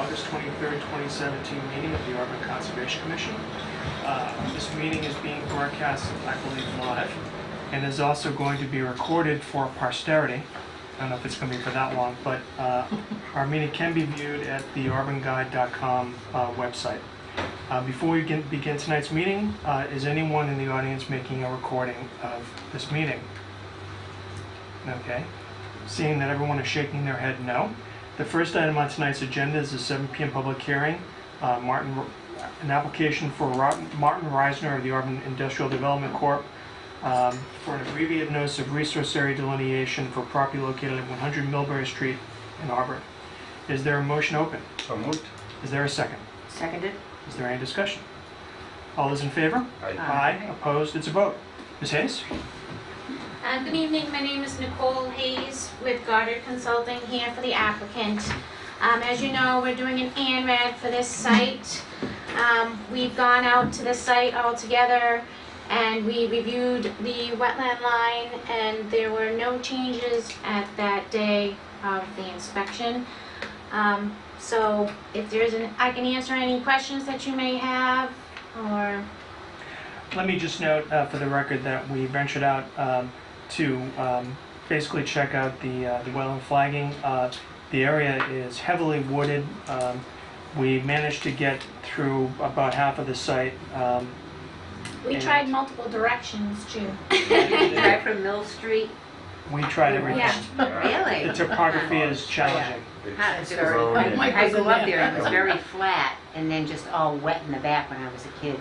August 23rd, 2017 meeting of the Auburn Conservation Commission. This meeting is being broadcast, I believe, live, and is also going to be recorded for posterity. I don't know if it's going to be for that long, but our meeting can be viewed at the auburnguide.com website. Before we begin tonight's meeting, is anyone in the audience making a recording of this meeting? Okay. Seeing that everyone is shaking their head no. The first item on tonight's agenda is a 7 p.m. public hearing. An application for Martin Reisner of the Auburn Industrial Development Corp. For an abbreviated notice of resource area delineation for property located at 100 Millbury Street in Auburn. Is there a motion open? So moved. Is there a second? Seconded. Is there any discussion? All those in favor? Aye. Aye. Opposed? It's a vote. Ms. Hayes? Good evening, my name is Nicole Hayes with Goddard Consulting here for the applicant. As you know, we're doing an ANRAD for this site. We've gone out to the site all together and we reviewed the wetland line, and there were no changes at that day of the inspection. So if there's I can answer any questions that you may have, or... Let me just note for the record that we ventured out to basically check out the wetland flagging. The area is heavily wooded. We managed to get through about half of the site. We tried multiple directions too. Right from Mill Street. We tried everything. Yeah. Really? The topography is challenging. It's very, I grew up there and it was very flat and then just all wet in the back when I was a kid.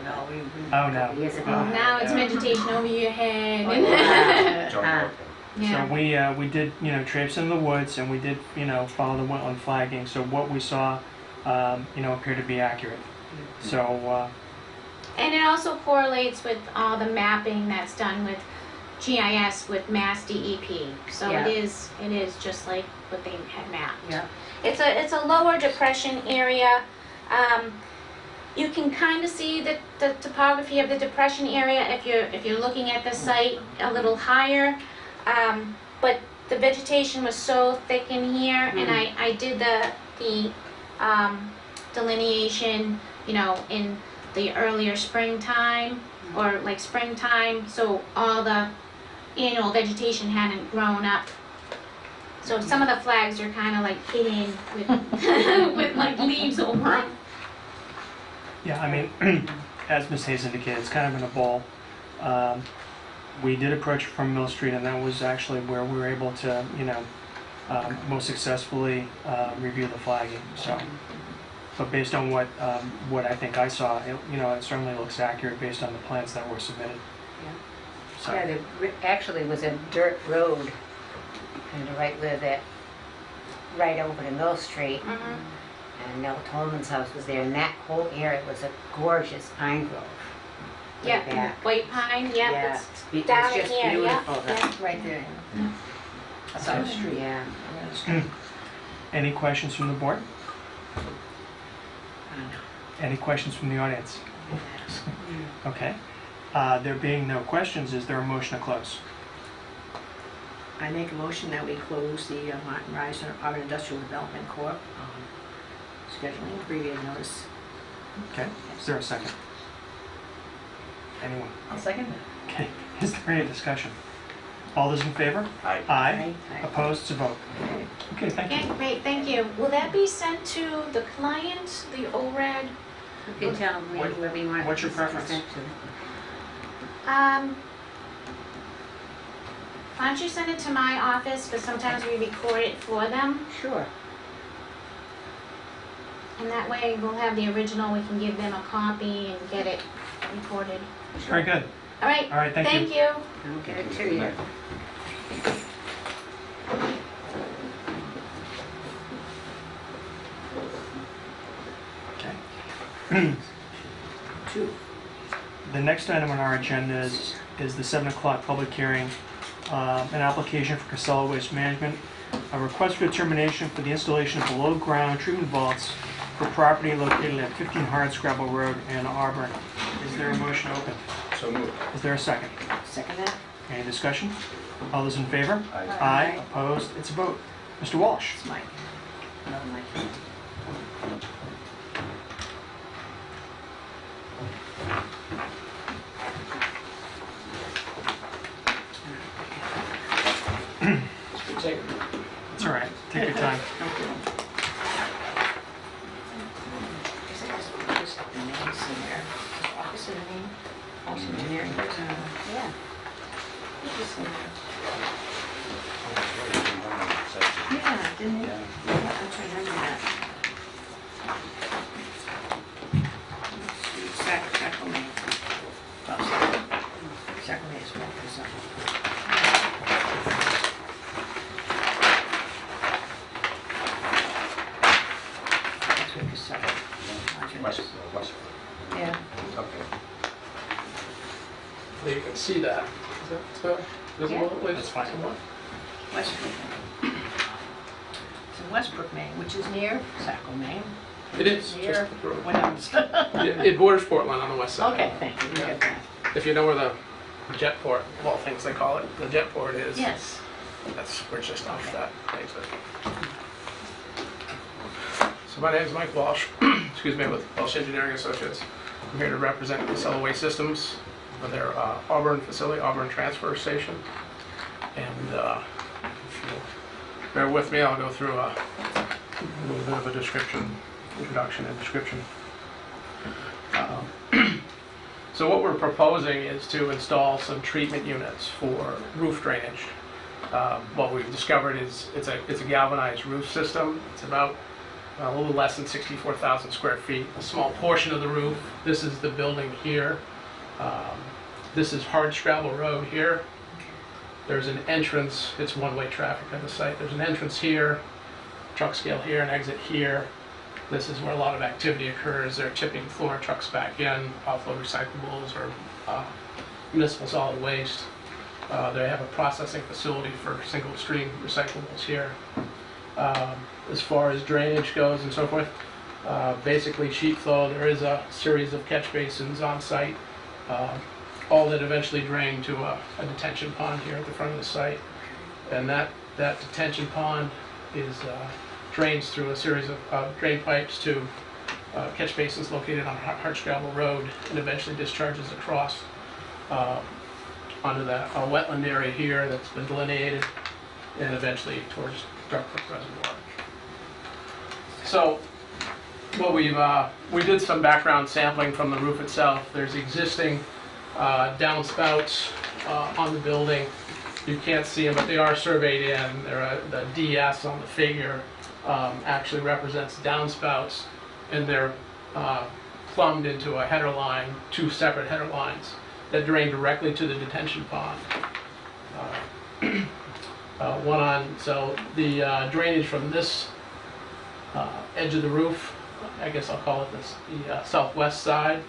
Oh, no. Years ago. Now it's vegetation over your head. Wow. Yeah. So we did, traipse in the woods, and we did, follow the wetland flagging. So what we saw, appeared to be accurate. So. And it also correlates with all the mapping that's done with GIS with Mass DEP. So Yeah. it is just like what they had mapped. Yeah. It's a lower depression area. You can kind of see the topography of the depression area if you're looking at the site a little higher. But the vegetation was so thick in here, and I did the delineation, in the earlier springtime or like springtime, so all the annual vegetation hadn't grown up. So some of the flags are kind of like hidden with with like leaves over them. Yeah, I mean, as Ms. Hayes indicated, it's kind of in a bowl. We did approach from Mill Street, and that was actually where we were able to, most successfully review the flagging. So, but based on what I think I saw, it certainly looks accurate based on the plans that were submitted. Yeah. So, Yeah, there actually was a dirt road kind of right where that, right over to Mill Street. And Nell Tolman's house was there, and that whole area was a gorgeous pine grove. Yep, Back. white pine, yep, Yeah, it's down in just here, yeah. beautiful. Yeah. Right there. South Street. Yeah. any questions from the board? Any questions from the audience? Okay. There being no questions, is there a motion to close? I make a motion that we close the Martin Reisner Auburn Industrial Development Corp. Scheduling abbreviated notice. Okay. Is there a second? Anyone? I'll second Okay. Is there any discussion? All those in favor? Aye. Aye. Aye. Opposed? It's a vote. Okay, thank you. Okay, great, thank you. Will that be sent to the client, the ORAD? You can tell me whoever you want. What's your to preference? send to. Why don't you send it to my office, because sometimes we record it for them, Sure. and that way we'll have the original, we can give them a copy and get it recorded. Very good. All right, All right, thank you. thank you. I'll get it to you. Okay. Two. The next item on our agenda is the 7 o'clock public hearing, an application for Casella Waste Management, a request for determination for the installation of below-ground treatment vaults for property located at 15 Hardscrabble Road in Auburn. Is there a motion open? So moved. Is there a second? Second that? Any discussion? All those in favor? Aye. Aye. Opposed? It's a vote. Mr. Walsh? It's Mike. Another Mike. It's all right. Take your time. Just the name somewhere. Office of the name, Office of Engineering. Yeah. Just in there. Yeah, didn't it? Yeah, I'm trying to remember that. Sacramento. Sacramento is more for something. That's what you said. West. Yeah. Okay. You can see that. Is that visible? at least? That's fine. Somewhat? Westbrook. It's in Westbrook, Maine, which is near Saco, Maine. It is, Near just the road. Williams. It borders Portland on the west side. Okay, thank you. We get that. If you know where the jet port, of all things they call it, the jet port is. Yes. We're just off that exit. So my name is Mike Walsh, excuse me, with Walsh Engineering Associates. I'm here to represent Casella Waste Systems for their Auburn facility, Auburn Transfer Station. And if you'll bear with me, I'll go through a little bit of a description, introduction and description. So what we're proposing is to install some treatment units for roof drainage. What we've discovered is it's a galvanized roof system. It's about a little less than 64,000 square feet. A small portion of the roof. This is the building here. This is Hardscrabble Road here. There's an entrance. It's one-way traffic on the site. There's an entrance here, truck scale here, an exit here. This is where a lot of activity occurs. They're tipping floor trucks back in, offload recyclables or municipal solid waste. They have a processing facility for single stream recyclables here. As far as drainage goes and so forth, basically sheet flow, there is a series of catch basins on site, all that eventually drain to a detention pond here at the front of the site. And that detention pond is drains through a series of drain pipes to catch basins located on Hardscrabble Road and eventually discharges across onto that wetland area here that's been delineated and eventually towards Dartbrook Reservoir. So what we did some background sampling from the roof itself. There's existing downspouts on the building. You can't see them, but they are surveyed in. The DS on the figure actually represents downspouts, and they're plumbed into a header line, two separate header lines that drain directly to the detention pond. So the drainage from this edge of the roof, I guess I'll call it this, the southwest side,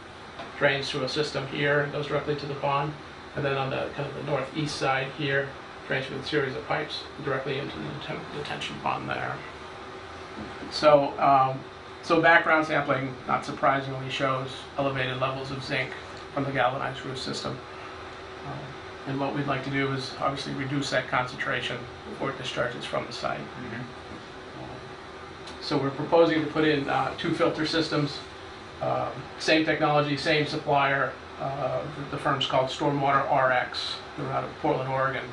drains through a system here and goes directly to the pond. And then on the kind of the northeast side here, drains through a series of pipes directly into the detention pond there. So, so background sampling, not surprisingly, shows elevated levels of zinc from the galvanized roof system. And what we'd like to do is obviously reduce that concentration before it discharges from the site. So we're proposing to put in 2 filter systems, same technology, same supplier. The firm's called Stormwater RX. They're out of Portland, Oregon.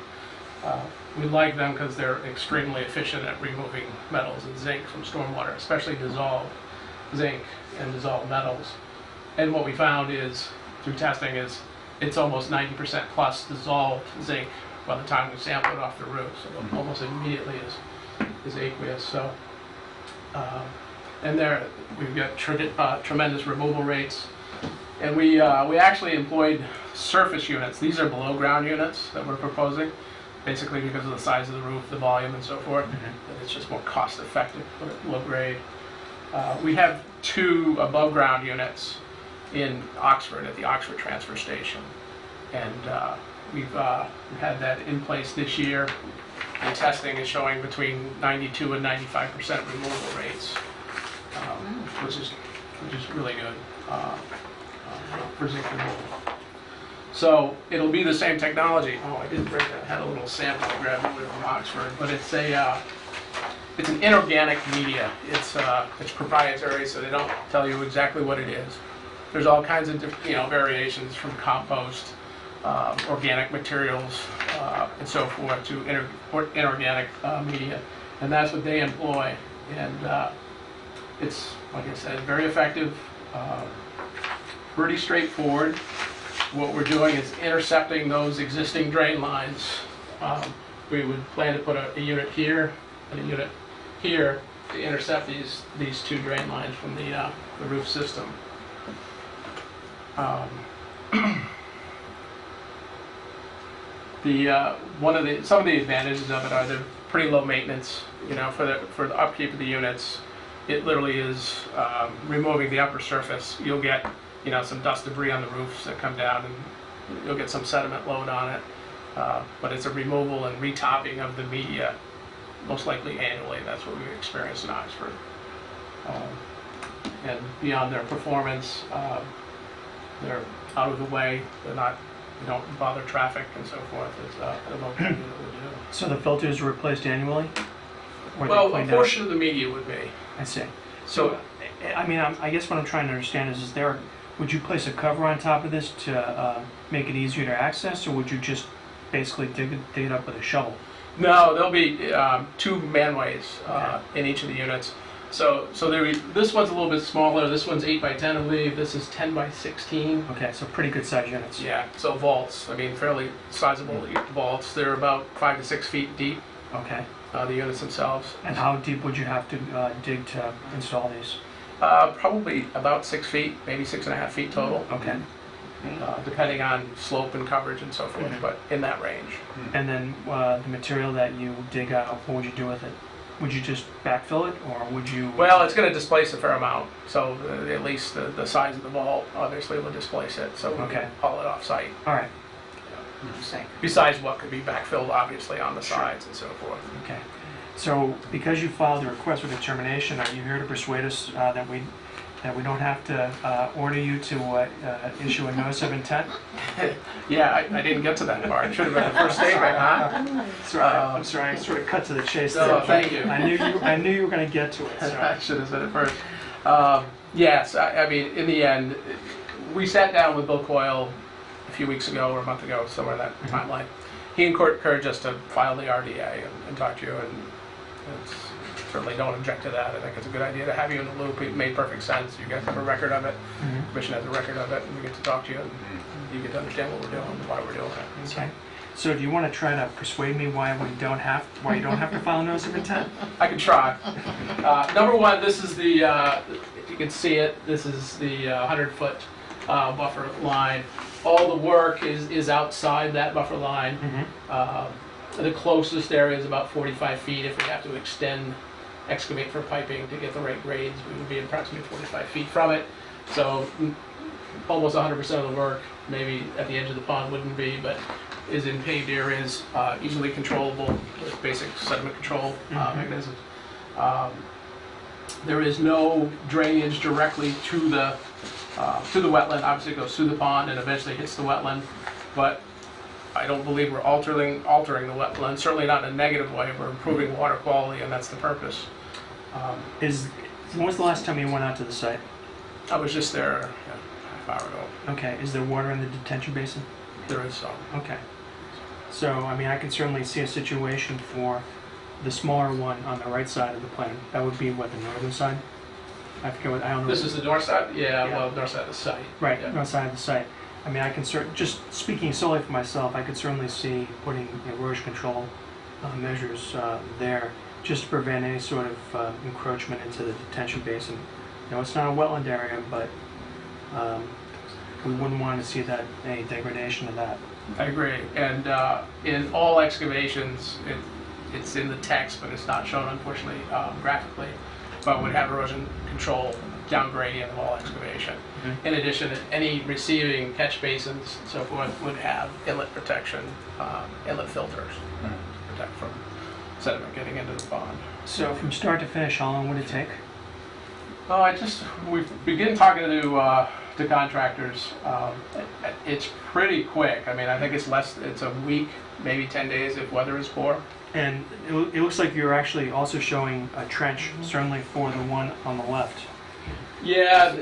We like them because they're extremely efficient at removing metals and zinc from stormwater, especially dissolved zinc and dissolved metals. And what we found is, through testing, is it's almost 90% plus dissolved zinc by the time we sample it off the roof. So almost immediately is aqueous. So, and there we've got tremendous removal rates. And we actually employed surface units. These are below ground units that we're proposing, basically because of the size of the roof, the volume, and so forth. And it's just more cost effective to put it low grade. We have 2 above ground units in Oxford at the Oxford Transfer Station, and we've had that in place this year. And testing is showing between 92 and 95% removal rates, which is really good. For zinc removal. So it'll be the same technology. Oh, I didn't bring that. I had a little sample I grabbed over from Oxford, but it's it's an inorganic media. It's proprietary, so they don't tell you exactly what it is. There's all kinds of variations from compost, organic materials, and so forth to inorganic media, and that's what they employ. And it's, like I said, very effective, pretty straightforward. What we're doing is intercepting those existing drain lines. We would plan to put a unit here and a unit here to intercept these two drain lines from the roof system. Some of the advantages of it are they're pretty low maintenance. For the upkeep of the units, it literally is removing the upper surface. You'll get some dust debris on the roofs that come down, and you'll get some sediment load on it. But it's a removal and retopping of the media, most likely annually. That's what we've experienced in Oxford. And beyond their performance, they're out of the way. They don't bother traffic and so forth. It's a low unit would do. So the filters are replaced annually? Or are they Well, a cleaned out? portion of the media would be. I see. So, I mean, I guess what I'm trying to understand is would you place a cover on top of this to make it easier to access, or would you just basically dig it up with a shovel? No, there'll be two manways in each of the units. So this one's a little bit smaller. This one's 8 by 10, I believe. This is 10 by 16. Okay, so pretty good size units. Yeah, so vaults. I mean, fairly sizable vaults. They're about 5 to 6 feet deep, Okay. the units themselves. And how deep would you have to dig to install these? Probably about 6 feet, maybe 6.5 feet total, Okay. depending on slope and coverage and so forth, but in that range. And then the material that you dig out, what would you do with it? Would you just backfill it, or would you? Well, it's going to displace a fair amount, so at least the size of the vault obviously will displace it, so we Okay. can haul it off-site. All right. Besides what could be backfilled, obviously, on the sides and so forth. Okay. So, because you filed a request for determination, are you here to persuade us that we don't have to order you to issue a notice of intent? Yeah, I didn't get to that part. It should have been the first statement, huh? I'm sorry. I sort of cut to the chase No, there. thank you. I knew you were going to get to it. I Sorry. should have said it first. Yes, I mean, in the end, we sat down with Bill Coyle a few weeks ago or a month ago, somewhere in that timeline. He encouraged us to file the RDA and talk to you, and certainly don't object to that. I think it's a good idea to have you in the loop. It made perfect sense. You guys have a record of it. Mhm. The commission has a record of it, and we get to talk to you, and you get to understand what we're doing and why we're doing it. Okay. So, do you want to try to persuade me why you don't have to file a notice of intent? I can try. Number one, this is the, if you can see it, this is the 100-foot buffer line. All the work is outside that buffer line. Mm-hmm. The closest area is about 45 feet. If we have to excavate for piping to get the right grades, we would be approximately 45 feet from it. So almost 100% of the work, maybe at the edge of the pond wouldn't be, but is in paved areas, easily controllable with basic sediment control mechanisms. There is no drainage directly to the wetland. Obviously, it goes through the pond and eventually hits the wetland, but I don't believe we're altering the wetland. Certainly not in a negative way. We're improving water quality, and that's the purpose. When was the last time you went out to the site? I was just there a half hour ago. Okay. Is there water in the detention basin? There is some. Okay. So, I mean, I can certainly see a situation for the smaller one on the right side of the plan. That would be what, the northern side? I forget what, I don't know. This is the north side? Yeah, Yeah. well, north side of the site. Right, Yeah. north side of the site. I mean, I can just speaking solely for myself, I could certainly see putting erosion control measures there just to prevent any sort of encroachment into the detention basin. It's not a wetland area, but we wouldn't want to see any degradation of that. I agree. And in all excavations, it's in the text, but it's not shown, unfortunately, graphically, but would have erosion control down gradient of all excavation. Mhm. In addition, any receiving catch basins and so forth would have inlet protection, inlet filters to protect from sediment getting into the pond. So from start to finish, how long would it take? Oh, we begin talking to to contractors. It's pretty quick. I mean, I think it's a week, maybe 10 days if weather is poor. And it looks like you're actually also showing a trench, certainly for the one on the left. Yeah,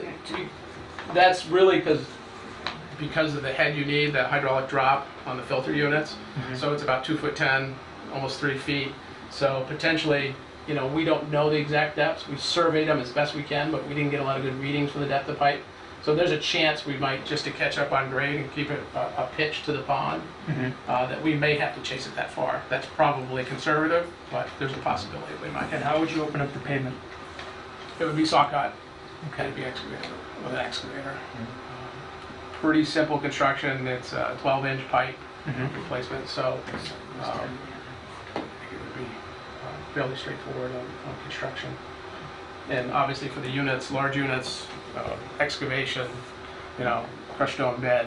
that's really because of the head you need, the hydraulic drop on the filter units. So it's about 2'10", almost 3 feet. So potentially, you know, we don't know the exact depths. We surveyed them as best we can, but we didn't get a lot of good readings for the depth of pipe. So there's a chance we might, just to catch up on grade and keep it a pitch to the pond, that we may have to chase it that far. That's probably conservative, but there's a possibility we might. And how would you open up the pavement? It would be saw cut. It'd be excavated with an excavator. Pretty simple construction. It's a 12-inch pipe replacement, so I think it would be fairly straightforward on construction. And obviously for the units, large units, excavation, you know, crushed stone bed,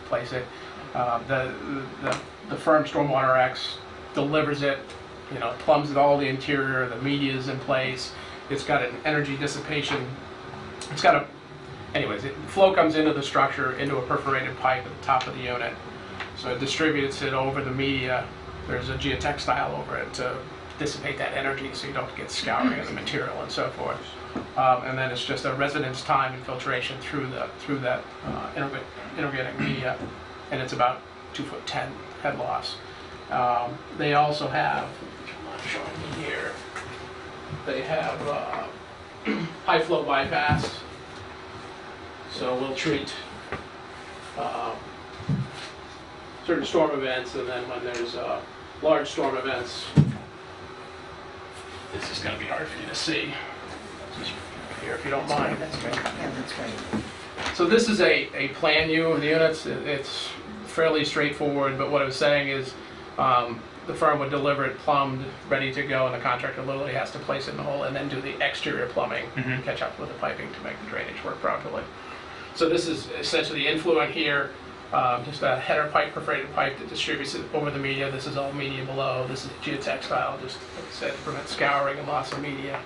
place it. The firm Stormwater X delivers it, you know, plumbs all the interior, the media is in place. It's got an energy dissipation. It's got a, anyways, flow comes into the structure into a perforated pipe at the top of the unit. So it distributes it over the media. There's a geotextile over it to dissipate that energy so you don't get scouring of the material and so forth. And then it's just a residence time and filtration through that inorganic media, and it's about 2'10" head loss. They also have, I'm showing you here, they have high flow bypass. So we'll treat certain storm events, and then when there's large storm events, this is going to be hard for you to see. Just here, if you don't mind. That's great. Yeah, that's great. So this is a plan view of the units. It's fairly straightforward, but what I was saying is the firm would deliver it plumbed, ready to go, and the contractor literally has to place it in the hole and then do the exterior plumbing, catch up with the piping to make the drainage work properly. So this is essentially the influent here, just a header pipe, perforated pipe that distributes it over the media. This is all media below. This is geotextile, just like I said, to prevent scouring and loss of media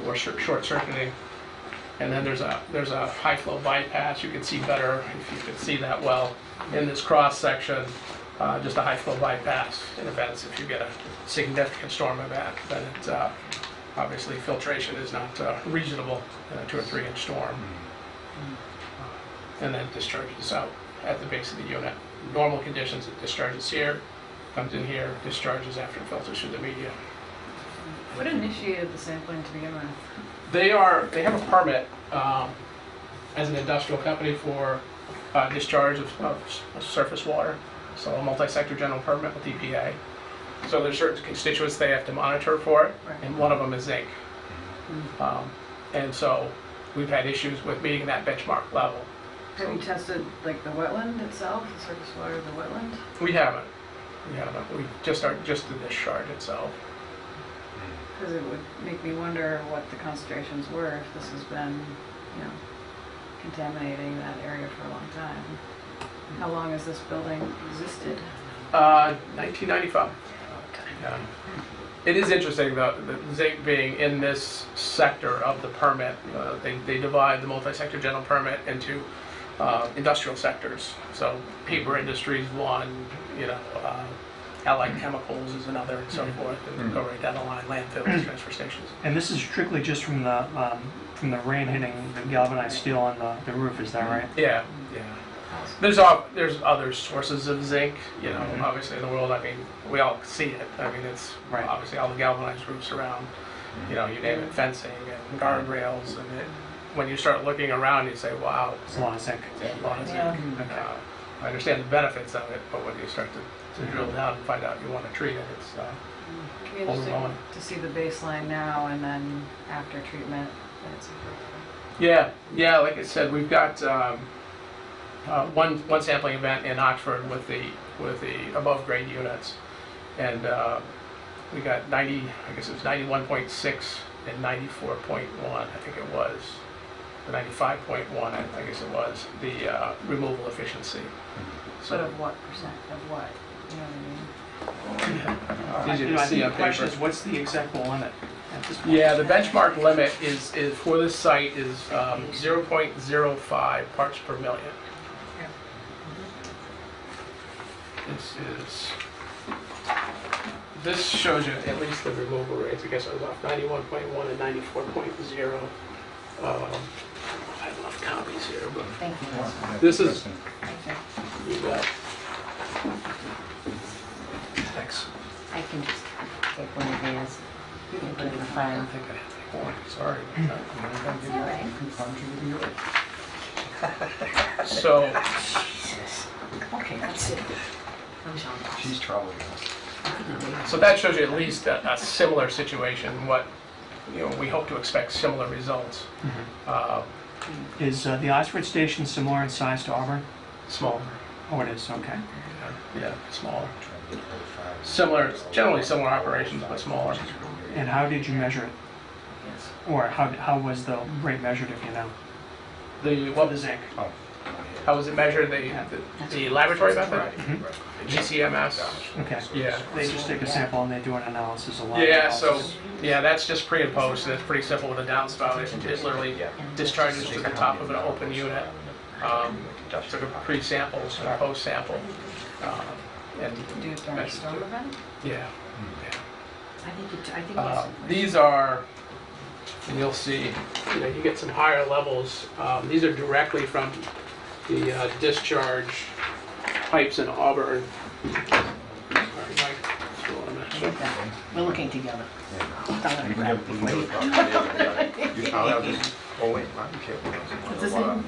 or short circuiting. And then there's a high flow bypass. You can see better if you can see that well in this cross section. Just a high flow bypass in events. If you get a significant storm event, then it's obviously filtration is not reasonable in a 2 or 3 inch storm. And then discharges out at the base of the unit. Normal conditions, it discharges here, comes in here, discharges after it filters through the media. What initiated the sampling to begin with? They have a permit as an industrial company for discharge of surface water, so a multi-sector general permit with EPA. So there's certain constituents they have to monitor for it, Right. and one of them is zinc. And so we've had issues with meeting that benchmark level. Have you tested like the wetland itself, the surface water of the wetland? We haven't. We just the discharge itself. Because it would make me wonder what the concentrations were if this has been, you know, contaminating that area for a long time. How long has this building existed? 1995. Yeah. It is interesting though, the zinc being in this sector of the permit. They divide the multi-sector general permit into industrial sectors. So paper industry is one, you know, allied chemicals is another, and so forth, and go right down the line, landfills, transfer stations. And this is strictly just from the rain hitting the galvanized steel on the roof, is that right? Yeah, yeah. There's other sources of zinc, you know, obviously in the world. I mean, we all see it. I mean, it's Right. obviously all the galvanized roofs around, you know, you name it, fencing and guardrails, and when you start looking around, you say, wow, It's a lot of zinc. it's a lot of zinc. Yeah. I understand the benefits of it, but when you start to drill down and find out you want to treat it, it's Can you just overwhelming. to see the baseline now and then after treatment? It's Yeah, like I said, we've got one sampling event in Oxford with the above grade units, and we got 90, I guess it was 91.6 and 94.1, I think it was, or 95.1, I guess it was, the removal efficiency. But of what percent? Of what? You know what I mean? It's easy to I see think on the question paper. is, what's the exact limit? this point? Yeah, the benchmark limit is for this site is 0.05 parts per million. This shows you at least the removal rates. I guess I was off 91.1 and 94.0. I have enough copies here, but Thank you. this is, you bet. Thanks. I can just take one of these and put it in the I file. don't think I have any more. Sorry. It's all right. So, Okay, that's it. I'm sorry. She's troubling us. so that shows you at least a similar situation. What, we hope to expect similar results. Is the Osford station similar in size to Auburn? Smaller. Oh, it is, okay. Yeah, smaller. Similar, generally similar operations, but smaller. And how did you measure it? Or how was the rate measured, if you know? The, For the zinc? Oh. how was it measured? The laboratory method? Mhm. GCMS? Okay. Yeah. They just take a sample and they do an analysis, a lot. Yeah, so, yeah, that's just pre and post, and it's pretty simple with a downspout. It literally discharges to the top of an open unit. Took a pre-sample and a post-sample. And Do it during a storm event? yeah. I think yes. These are, and you'll see, you get some higher levels. These are directly from the discharge pipes in Auburn. Sorry, Mike. Just roll a minute. We're looking together. You found out this, oh wait, I'm kidding. What's this name?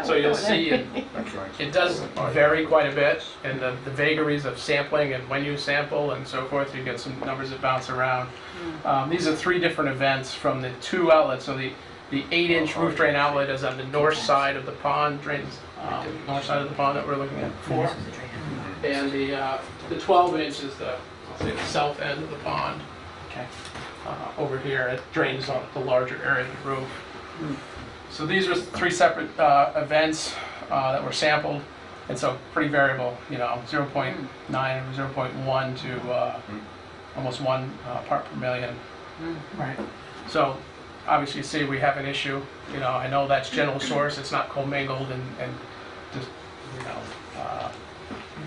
So you'll see That's right. it does vary quite a bit, and the vagaries of sampling and when you sample and so forth, you get some numbers that bounce around. These are 3 different events from the 2 outlets. So the 8-inch roof drain outlet is on the north side of the pond, drains north side of the pond that we're looking at before. And the 12-inch is the, I'll say, the south end of the pond. Okay. Over here, it drains on the larger area of the roof. So these are 3 separate events that were sampled, and so pretty variable, 0.9, 0.1 to almost 1 part per million. Right. So obviously, you see we have an issue. I know that's general source, it's not commingled and just,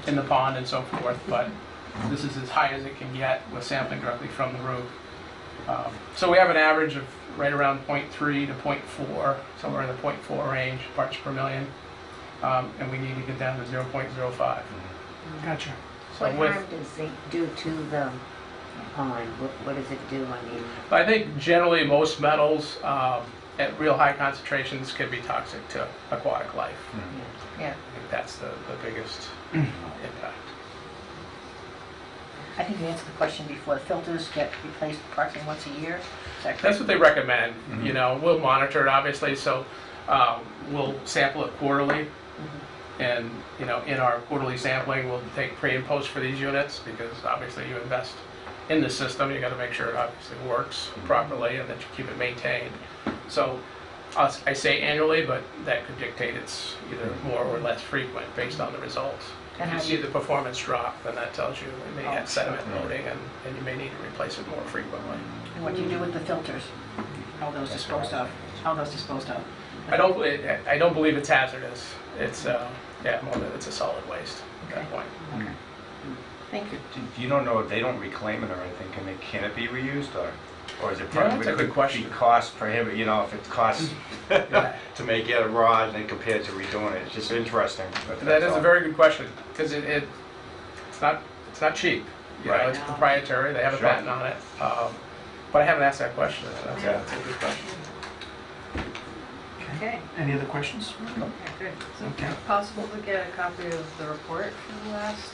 in the pond and so forth, but this is as high as it can get with sampling directly from the roof. So we have an average of right around 0.3 to 0.4, somewhere in the 0.4 range, parts per million, and we need to get down to 0.05. Gotcha. So What with, harm does zinc do to the pond? What does it do? I mean, I think generally most metals at real high concentrations can be toxic to aquatic life. yeah. I think that's the biggest impact. I think you answered the question before. The filters get replaced approximately once a year. Is that correct? That's what they recommend. We'll monitor it obviously, so we'll sample it quarterly. And, in our quarterly sampling, we'll take pre and post for these units because obviously you invest in the system, you got to make sure it obviously works properly and that you keep it maintained. So I say annually, but that could dictate it's either more or less frequent based on the results. And If you how see the performance drop, then that tells you it may have sediment loading and you may need to replace it more frequently. And what do you do with the filters? How are those disposed of? How are those disposed of? I don't believe it's hazardous. It's more that it's a solid waste at that point. Okay. Thank you. You don't know if they don't reclaim it or anything, can it be reused or is it Yeah, that's a it good could question. be cost prohibitive, if it costs to make it a rod and compared to redoing it, it's just interesting. but That that's is a all. very good question because it's not cheap. Right. It's proprietary. They have a Sure. patent on it. But I haven't asked that question. That's Yeah. a good question. Okay. Any other questions? Okay, good. So Okay. is it possible to get a copy of the report for the last,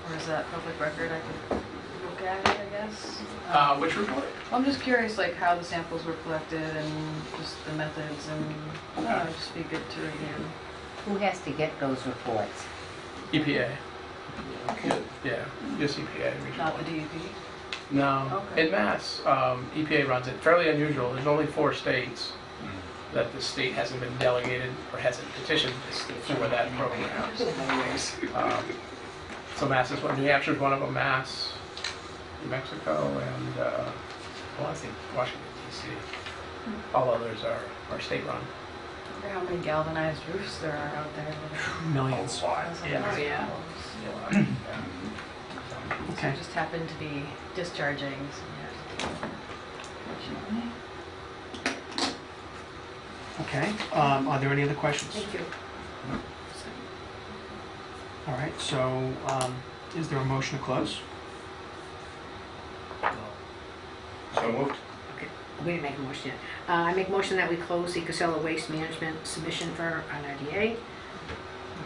or is that public record? I could look at it, I guess. Which report? I'm just curious, like, how the samples were collected and just the methods and, just be good to review. Who has to get those reports? EPA. Yeah, just EPA. regional. Not the DEP? No. Okay. In Mass, EPA runs it. Fairly unusual. There's only 4 states that the state hasn't been delegated or hasn't petitioned for that program. So Mass is one. New Hampshire's one of them. Mass, New Mexico, and Well, I think Washington DC. All others are state-run. I wonder how many galvanized roofs there are out there. Millions. Yeah. Oh, yeah. Okay. So just happened to be discharging. So Fortunately. Okay, are there any other questions? Thank you. All right, so, is there a motion to close? So moved. Okay, we didn't make a motion yet. I make a motion that we close the Casella Waste Management submission for an IDA.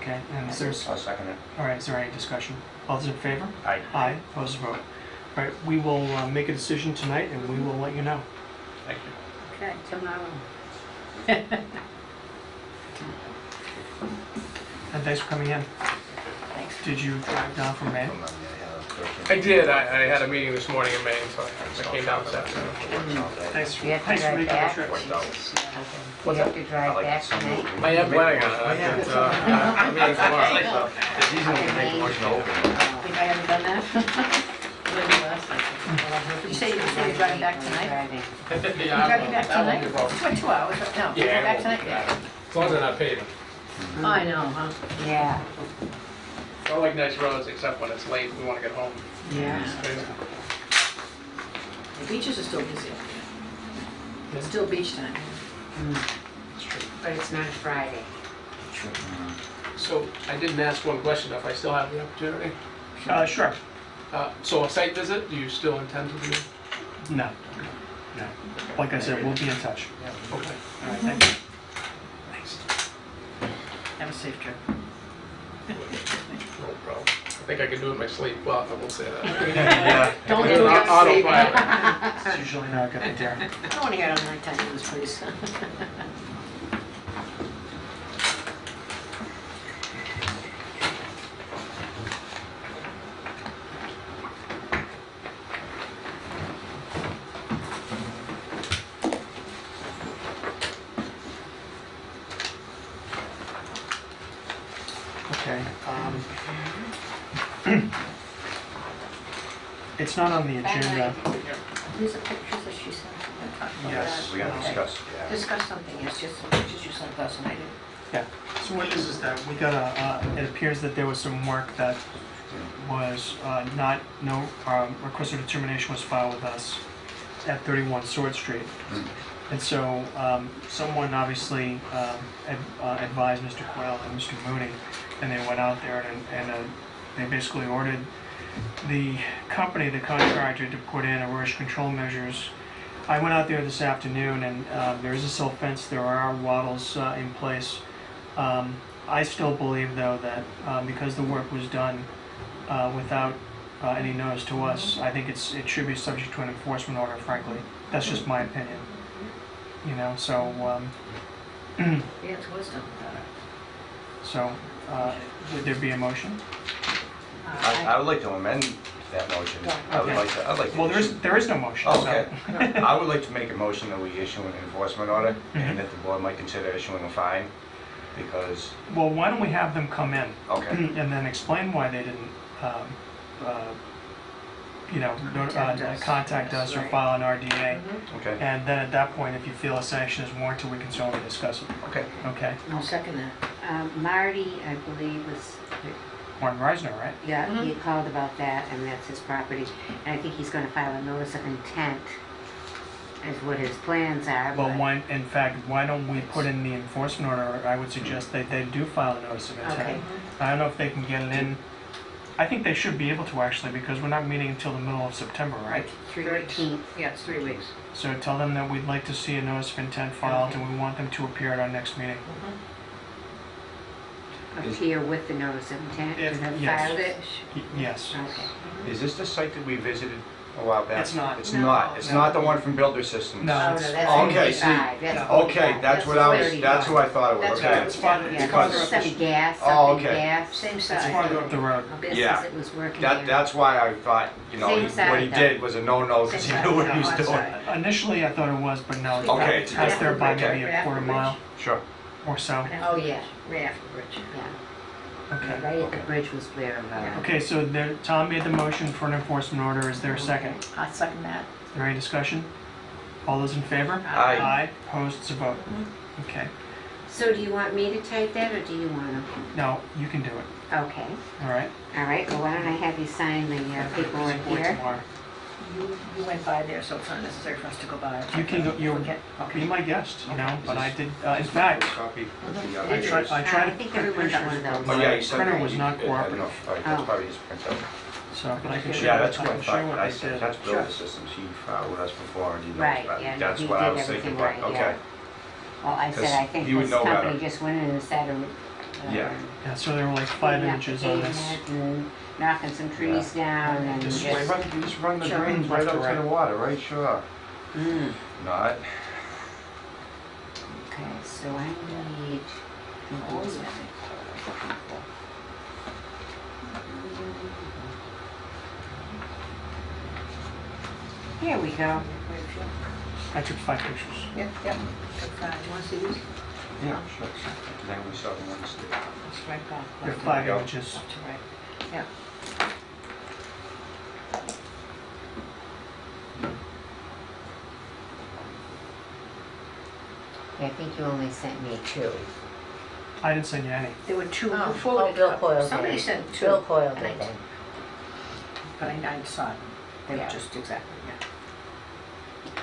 Okay, and is there, I'll second it. all right, is there any discussion? All those in favor? Aye. Aye, opposed, vote. All right, we will make a decision tonight and we will let you know. Thank you. Okay, tomorrow. And thanks for coming in. Thanks. Did you drive down from Maine? I did. I had a meeting this morning in Maine, so I came down this afternoon. Thanks You have to thanks for drive making the back? trip. You have to drive back tonight? I am planning on it. I'm meeting tomorrow. It's easy to make a motion to open. Think I haven't done that? Did you say you're driving back tonight? Driving. You're driving back tonight? What, 2 hours? No, you're Yeah, back tonight? Yeah. As long as they're not paving. I know, huh? Yeah. I like nice roads, except when it's late, we want to get home. Yeah. It's crazy. The beaches are still busy. It's still beach time. It's true. But it's not Friday. So I didn't ask one question, if I still have the opportunity. Sure. So a site visit, do you still intend to do? No. No. Like I said, we'll be in touch. Okay. All right, thank you. Thanks. Have a safe trip. No problem. I think I could do it in my sleep. Well, I won't say that. Yeah. Don't do it in your sleep. Autopilot. It's usually not a good idea. I don't want to hear it on nighttime news, please. Okay. It's not on the agenda. These are pictures that she sent. Yes. We gotta discuss, yeah. Discuss something, yes, just some pictures you sent us and I didn't. Yeah. So what it is that we got it appears that there was some work that was request of determination was filed with us at 31 Sword Street. And so someone obviously advised Mr. Quayle and Mr. Mooney, and they went out there and they basically ordered the company, the contractor, to put in erosion control measures. I went out there this afternoon, and there is a silt fence, there are wattles in place. I still believe, though, that because the work was done without any notice to us, I think it should be subject to an enforcement order, frankly. That's just my opinion. You know, so, Yeah, it's wisdom. so would there be a motion? I would like to amend that motion. I'd like to. Well, there is no motion. Oh, so- okay. I would like to make a motion that we issue an enforcement order and that the board might consider issuing a fine because, Well, why don't we have them come in okay, and then explain why they didn't, contact us or Right. file an RDA. okay, And then at that point, if you feel a sanction is warranted, we can certainly discuss it. okay. Okay? I'll second that. Marty, I believe, was, Warren Reisner, right? yeah, he had called about that, and that's his property. And I think he's gonna file a notice of intent, is what his plans are, Well, but... why, in fact, why don't we put in the enforcement order? I would suggest that they do file a notice of intent. Okay. I don't know if they can get it in. I think they should be able to actually, because we're not meeting until the middle of September, right? 3 weeks. 13th. Yeah, it's 3 weeks. So tell them that we'd like to see a notice of intent filed and we want them to appear at our next meeting. Appear with the notice of intent, If- and have yes. filed it? Yes. Okay. Is this the site that we visited a while back? It's not. It's No. not. It's No. not the one from Builder Systems? No. Oh, no, it's- that's okay, see, 35. That's no. Okay, 35. that's what I was, 35. that's who I thought it was, That's okay. It's farther, Yeah, it's farther up the, something gas, Oh, something okay. gas. Same it's size. farther up the road. A business Yeah. that was working there. That's why I thought, you know, Same what side, he though. did was a no-no because he Same knew what side, he was no, doing. outside. Initially, I thought it was, but no. Okay. It's past there by Okay. maybe a quarter mile Sure. or so. Oh, yeah, Right after the bridge. yeah. Okay. Right at the bridge was where, Okay, so Tom made the motion for an enforcement order. Is there a second? I'll second that. there any discussion? All those in favor? Aye. Aye, opposed, it's a vote. Okay, So do you want me to type that, or do you want to? no, you can do it, Okay, all right? all right, well, why don't I have you sign the paperwork Support here? tomorrow. You went by there, so it's not necessary for us to go by. You can go, you'll Okay, be okay. my guest, you know, but I did, in fact, Copy. The, I tried, I tried I to think print everyone's got pictures, one of but those. Oh, yeah, my you said printer that. was not I don't know. cooperative, All right, that's Oh. probably his printer. so, but I can show you, Yeah, I that's can what show you what I they said. did. That's building systems. He filed with us before, and he knows Right, about it. yeah, That's he what I did was thinking, everything but, right, okay. Well, I said, 'Cause I think he would this know company better. just went in and started. Yeah. Yeah, so there were like 5 cleaning up inches the on this. pavement and knocking some trees down and Just just. You just run the Sure. drains Left right to out right. to the water, right? Sure. Mm. Not. Okay, so I need. What was that? Here we go. I took 5 pictures. Yep, yep. You want to see these? Yeah, sure. Then we saw the ones that. It's right back. They're left to 5 go. inches. Left to right. Yeah. I think you only sent me 2. I didn't send you any. There were two. Oh, who forwarded Bill copies. Coyle did. Somebody sent two. Bill Coyle and did I- then. But I saw them. They were Yeah. just exactly, yeah.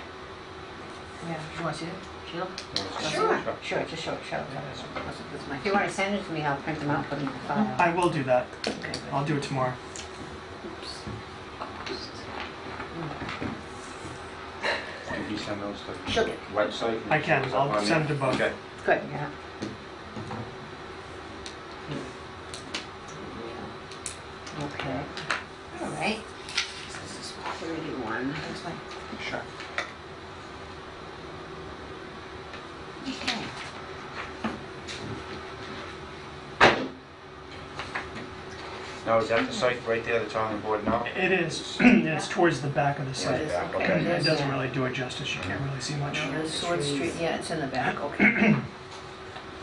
Yeah, you want to see it? Sure. Sure. Sure, just show it. That's my. If you want to send it to me, I'll print them out, put them in the file. I will do that. Okay, good. I'll do it tomorrow. Did he send those to She'll the get- website? I can. I'll send them to both. Okay. Good. Yeah. Okay. All right. This is 31. That's fine. Sure. Okay. Now, is that the site right there that's on the board now? It is. It's towards the back of the Yeah, site. back, Okay. okay. It doesn't really do it justice. You can't really see much. There's Sword Street, yeah, it's in the back, okay.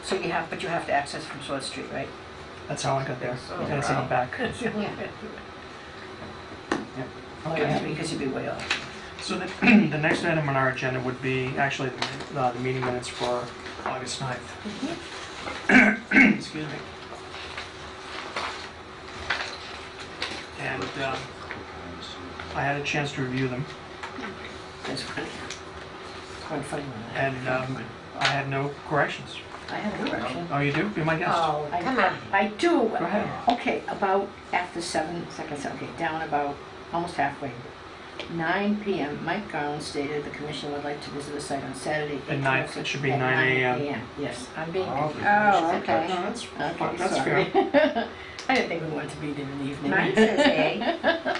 So but you have to access from Sword Street, right? That's how I got there. So, And it's in the back. Yeah. Oh, yeah, because you'd be way off. So the, the next item on our agenda would be actually the meeting minutes for August 9th. Excuse me. And I had a chance to review them, That's funny. It's quite funny when that and happens. I had no corrections. I have a correction. Oh, you do? Be my guest. Oh, I- come on. I do. Go ahead. Okay, about after 7 seconds, okay, down about almost halfway. 9 p.m., Mike Garland stated the commission would like to visit the site on Saturday. At 8/26 9, it should be at 9 a.m. Yes, I'm being Oh, picky. Oh, okay. No, that's, Okay, that's sorry. fair. I didn't think we wanted to be there in the evening. Mine says A.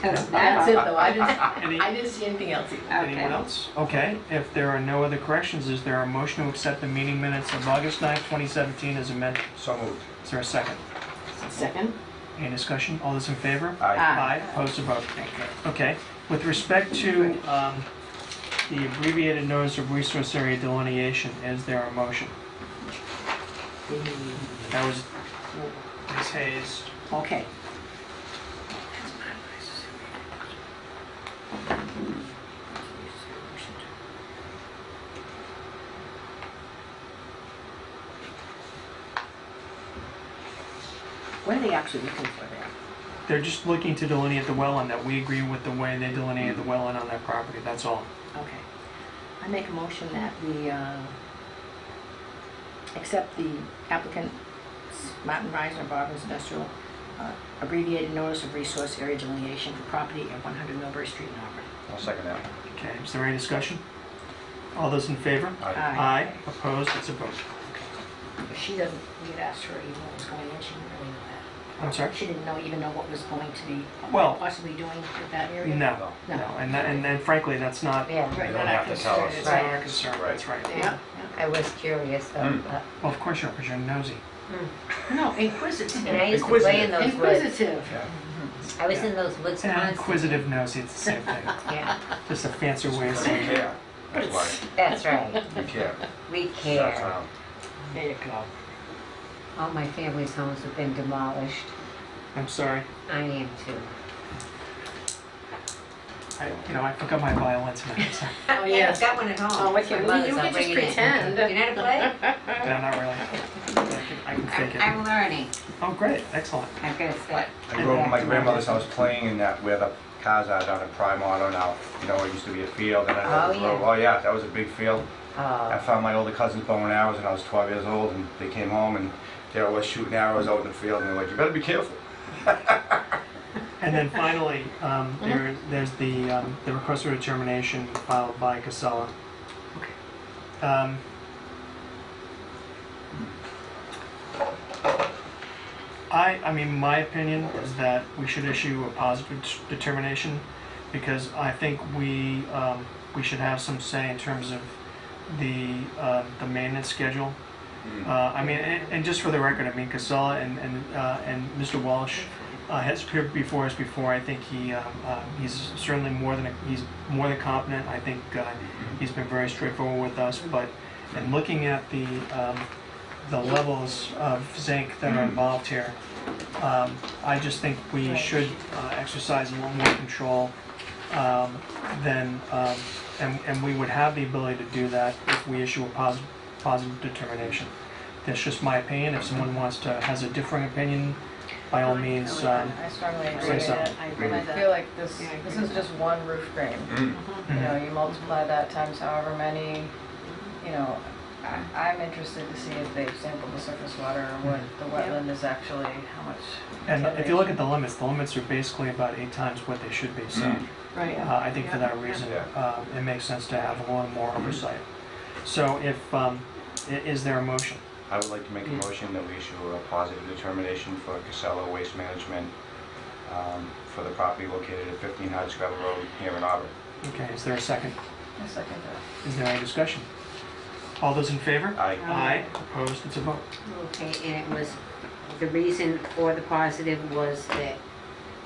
That's it though, Any- I didn't see anything else either. Okay. Anyone else? Okay, if there are no other corrections, is there a motion to accept the meeting minutes of August 9th, 2017 as amended? So moved. Is there a second? Second? Any discussion? All those in favor? Aye. Aye, opposed to vote. Okay, with respect to the abbreviated notice of resource area delineation, is there a motion? That was Ms. Hayes. Okay. What are they actually looking for there? They're just looking to delineate the wetland, that we agree with the way they delineated the wetland on their property, that's all. Okay. I make a motion that we accept the applicant Martin Reisner, Barbara's Industrial, abbreviated notice of resource area delineation for property at 100 Millbury Street in Auburn. I'll second that. Okay, is there any discussion? All those in favor? Aye. Aye, opposed, it's a vote. If she doesn't, we had asked her even what was going in, she didn't really know that. I'm sorry? She didn't even know what was going to be Well- possibly doing with that area? No, No. no, and frankly, that's not, Yeah, Right, You not don't our have to tell concern, us. it's it's Right. not our concern, that's right. Yeah, I was curious though. Mm. but- Well, of course you are, because you're nosy. yeah. No, inquisitive. And I used to play in those woods. Inquisitive. I was in those woods And once. inquisitive nosy, it's the same thing. Yeah, Just a fancy way of Because saying we it. care. That's why. that's right. We care. We That's care. how. There you go. All my family's homes have been demolished. I'm sorry. I am too. I forgot my violin tonight, so, Oh, Yeah, yeah. I've got one at home. Oh, okay, My well, mother's, you I'll can just bring it in. pretend. You know how to play? no, not really. I can fake it. I'm learning. Oh, great, excellent. I've got to start. I grew up at my grandmother's house playing in that, where the cars are down in Prime Auto now. You know, it used to be a field, and then Oh, it was, yeah. oh yeah, that was a big field. I Oh, found my older cousin's bow and arrows when I was 12 years old, and they came home and they were shooting arrows out in the field, and they're like, you better be careful. And then finally, there's the request for determination filed by Casella. I mean, my opinion is that we should issue a positive determination, because I think we should have some say in terms of the maintenance schedule. I mean, and just for the record, I mean, Casella and Mr. Walsh has appeared before us before. I think he's certainly more than competent. I think he's been very straightforward with us. But in looking at the levels of zinc that are involved here, I just think we should exercise a little more control than, and we would have the ability to do that if we issue a positive determination. That's just my opinion. If someone has a differing opinion, by all means, I strongly agree Say with so. it. I agree And I with that. feel like this Yeah, I agree is with just one roof drain. You know, you multiply that times however many, you know, I'm interested to see if they've sampled the surface water or what the wetland is actually, how much. and if you look at the limits are basically about 8 times what they should be. So Right. I think for that reason, it makes sense to have a little more oversight. So is there a motion? I would like to make a motion that we issue a positive determination for Casella Waste Management for the property located at 15 Hardscrabble Road here in Auburn. Okay, is there a second? I second that. Is there any discussion? All those in favor? Aye. Aye. Opposed? It's a vote. okay, and it was, the reason for the positive was that,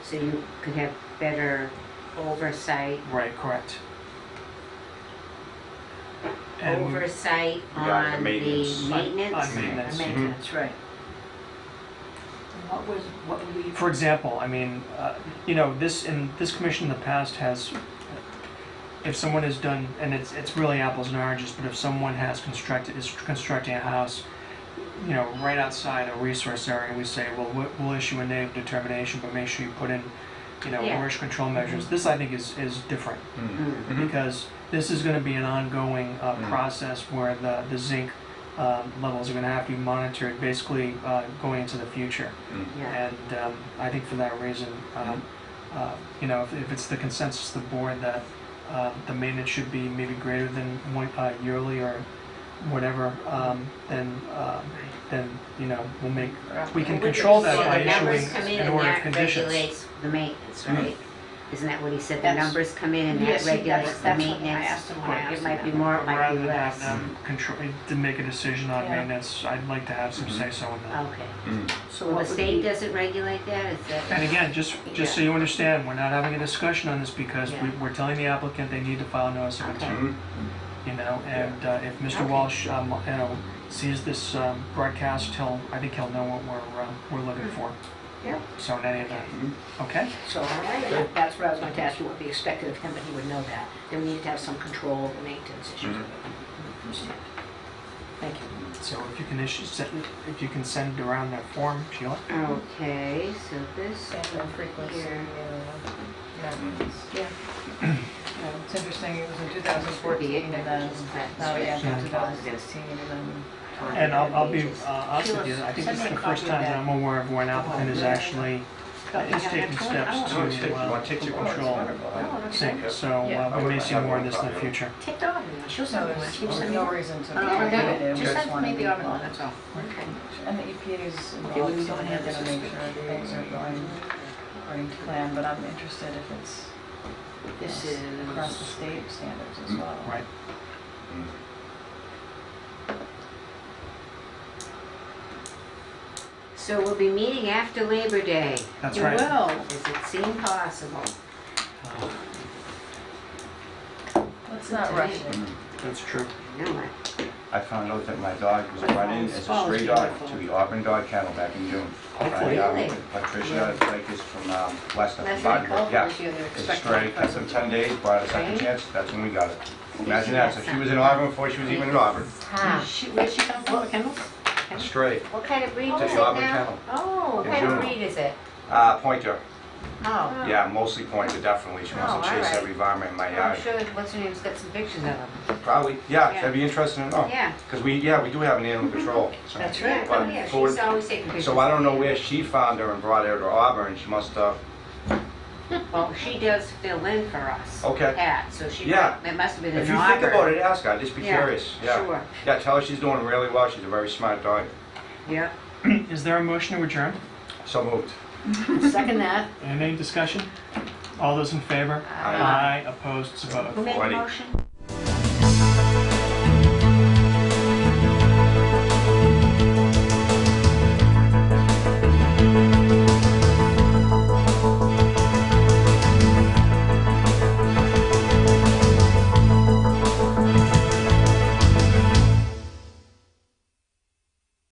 so you could have better oversight, Right, correct. oversight Yeah, the on the maintenance. maintenance. On maintenance. Maintenance, right. And what would we? For example, I mean, this commission in the past has, if someone has done, and it's really apples and oranges, but if someone is constructing a house, right outside a resource area, we say, well, we'll issue a negative determination, but make sure you put in, Yeah. erosion control measures. This, I think, is different, Mm. because this is going to be an ongoing process where the zinc levels are going to have to be monitored, basically going into the future. Yeah, And I think for that reason, if it's the consensus of the board that the maintenance should be maybe greater than yearly or whatever, then we can control that so by the numbers issuing come in an and order of that conditions. regulates the maintenance, right? Isn't that what he said? The That's- numbers come in and that Yes, regulates the that's what I maintenance? asked him when I asked It him might that. be more, it might Rather be than have less. them to make a decision on Yeah. maintenance, I'd like to have some say so in that. Okay. So Well, what the would state be? doesn't regulate that, is that? And again, just so you understand, we're not having a discussion on this because Yeah. we're telling the applicant they need to file a notice of Okay. intent. And if Mr. Okay. Walsh, sees this broadcast, I think he'll know what we're looking for. Yeah. So in any event, okay? So that's what I was going to ask you, what we expected of him, but he would know that. Then we needed to have some control of the maintenance issues. Understand. Thank you. So if you can send around that form, Sheila. Okay, so this And frequency, here. yeah. It's interesting, it was in 2014 and then now we have Yeah. 2016 and then. And I'll be honest with you, I think this is the first time that I'm aware of where an applicant is actually is taking steps to Take your control zinc. So we may see more of this in the future. Take the oven one. She'll send No, me one. She'll there's send me no one. reason to. No, prohibit it, we just send wanna me be the oven one, involved. that's all. Okay. And the EPA is Okay, when we involved, so go they're ahead, gonna this is make sure good. things are going according to plan, but I'm interested if it's This across the is, state standards as well. Right. So we'll be meeting after Labor Day. That's you right. will. Does it seem possible? Let's not rush it. That's true. No, I found out that my dog was brought in as a stray dog to the Auburn Dog Kennel back in June. Hopefully. By, Patricia Lakis from Leicester, That's from what they call Bartonburg, yeah. this year, they're It's a expecting stray, it. kept him 10 days, brought a second Right. chance, that's when we got it. Imagine that, so she was in Auburn before she was even in Auburn. Huh. Where's she come from, Kendall? A stray, What kind of breed to is it the Auburn now? Kennel. Oh, What In kind of June. breed is it? Pointer, Oh. yeah, mostly pointer, definitely. She wants Oh, to chase alright. every varmint in my I'm yard. sure, what's her name's got some pictures of them. Probably, yeah, Yeah. that'd be interesting to know. Yeah. Because we do have an animal control. so- That's Yeah, right. oh yeah, for- she's always taking pictures. So I don't know where she found her and brought her to Auburn, she must have, Well, she does fill in for us. Okay. Pat, so she Yeah. might, it must have been if an you Auburn. think about it, ask her, I'd just be Yeah, curious, yeah. Sure. Yeah, tell her she's doing really well, she's a very smart dog. Yeah. Is there a motion to adjourn? So moved. second that. Any discussion? All those in favor? Aye. Opposed, so voted. Who made the Alrighty. motion?